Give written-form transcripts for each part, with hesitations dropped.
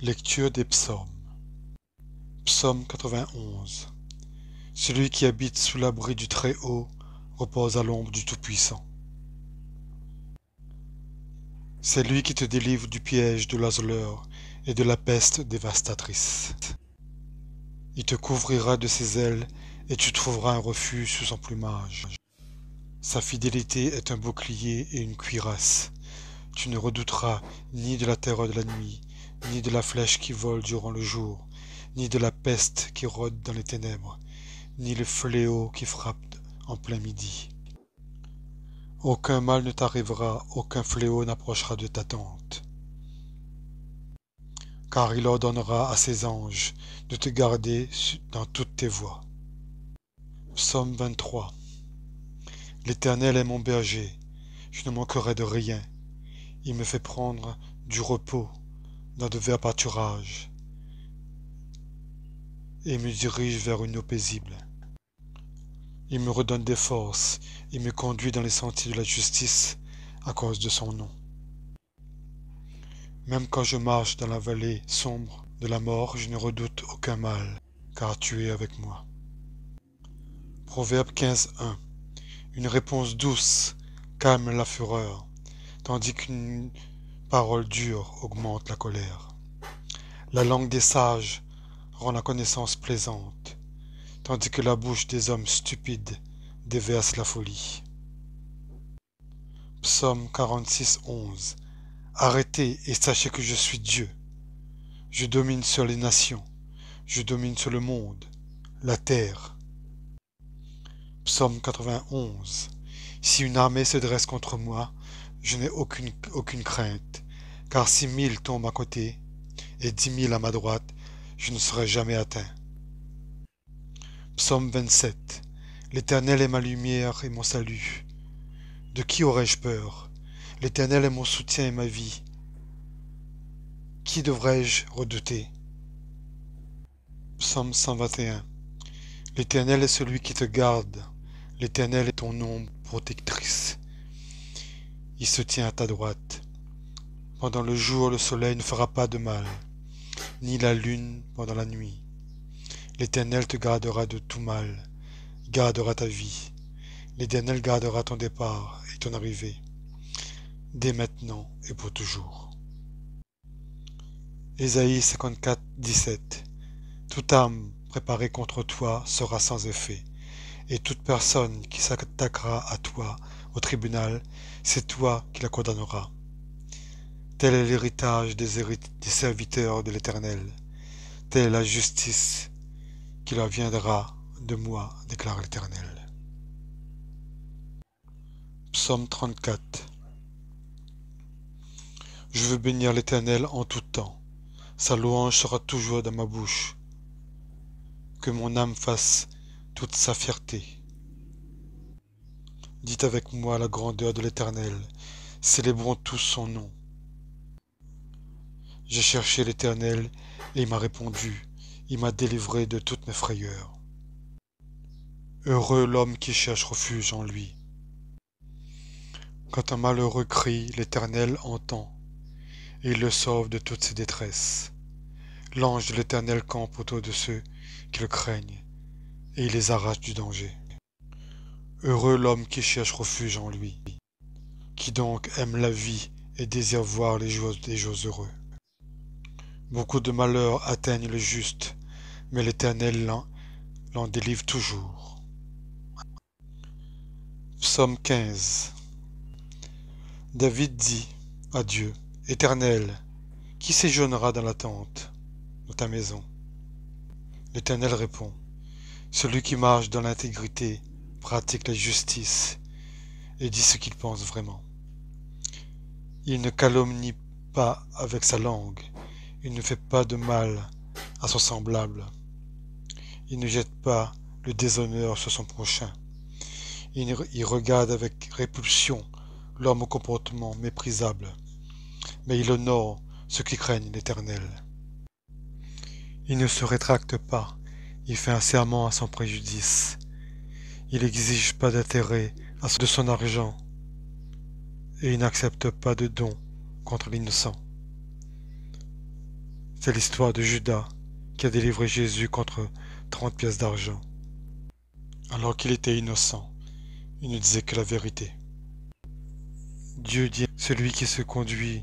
Lecture des psaumes. Psaume 91. Celui qui habite sous l'abri du Très-Haut repose à l'ombre du Tout-Puissant. C'est lui qui te délivre du piège de l'oiseleur et de la peste dévastatrice. Il te couvrira de ses ailes et tu trouveras un refuge sous son plumage. Sa fidélité est un bouclier et une cuirasse. Tu ne redouteras ni de la terreur de la nuit, ni de la flèche qui vole durant le jour, ni de la peste qui rôde dans les ténèbres, ni le fléau qui frappe en plein midi. Aucun mal ne t'arrivera, aucun fléau n'approchera de ta tente. Car il ordonnera à ses anges de te garder dans toutes tes voies. Psaume 23. L'Éternel est mon berger, je ne manquerai de rien. Il me fait prendre du repos dans de verts pâturages et me dirige vers une eau paisible. Il me redonne des forces et me conduit dans les sentiers de la justice à cause de son nom. Même quand je marche dans la vallée sombre de la mort, je ne redoute aucun mal, car tu es avec moi. Proverbe 15:1. Une réponse douce calme la fureur, tandis qu'une parole dure augmente la colère. La langue des sages rend la connaissance plaisante, tandis que la bouche des hommes stupides déverse la folie. Psaume 46:11. Arrêtez et sachez que je suis Dieu. Je domine sur les nations, je domine sur le monde, la terre. Psaume 91. Si une armée se dresse contre moi, je n'ai aucune crainte, car 6 000 tombent à côté et 10 000 à ma droite, je ne serai jamais atteint. Psaume 27. L'Éternel est ma lumière et mon salut. De qui aurais-je peur? L'Éternel est mon soutien et ma vie. Qui devrais-je redouter? Psaume 121. L'Éternel est celui qui te garde. L'Éternel est ton ombre protectrice. Il se tient à ta droite. Pendant le jour, le soleil ne fera pas de mal, ni la lune pendant la nuit. L'Éternel te gardera de tout mal, il gardera ta vie. L'Éternel gardera ton départ et ton arrivée, dès maintenant et pour toujours. Ésaïe 54:17. Toute arme préparée contre toi sera sans effet, et toute personne qui s'attaquera à toi au tribunal, c'est toi qui la condamneras. Tel est l'héritage des serviteurs de l'Éternel, telle est la justice qui leur viendra de moi, déclare l'Éternel. Psaume 34. Je veux bénir l'Éternel en tout temps, sa louange sera toujours dans ma bouche. Que mon âme fasse toute sa fierté. Dites avec moi la grandeur de l'Éternel, célébrons tous son nom. J'ai cherché l'Éternel et il m'a répondu, il m'a délivré de toutes mes frayeurs. Heureux l'homme qui cherche refuge en lui. Quand un malheureux crie, l'Éternel entend, et il le sauve de toutes ses détresses. L'ange de l'Éternel campe autour de ceux qui le craignent, et il les arrache du danger. Heureux l'homme qui cherche refuge en lui, qui donc aime la vie et désire voir les jours heureux. Beaucoup de malheurs atteignent le juste, mais l'Éternel l'en délivre toujours. Psaume 15. David dit à Dieu, Éternel, qui séjournera dans la tente de ta maison? L'Éternel répond, celui qui marche dans l'intégrité, pratique la justice et dit ce qu'il pense vraiment. Il ne calomnie pas avec sa langue, il ne fait pas de mal à son semblable, il ne jette pas le déshonneur sur son prochain, il regarde avec répulsion l'homme au comportement méprisable, mais il honore ceux qui craignent l'Éternel. Il ne se rétracte pas, il fait un serment à son préjudice, il n'exige pas d'intérêt de son argent, et il n'accepte pas de don contre l'innocent. C'est l'histoire de Judas qui a délivré Jésus contre 30 pièces d'argent, alors qu'il était innocent. Il ne disait que la vérité. Dieu dit, celui qui se conduit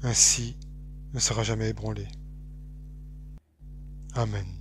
ainsi ne sera jamais ébranlé. Amen.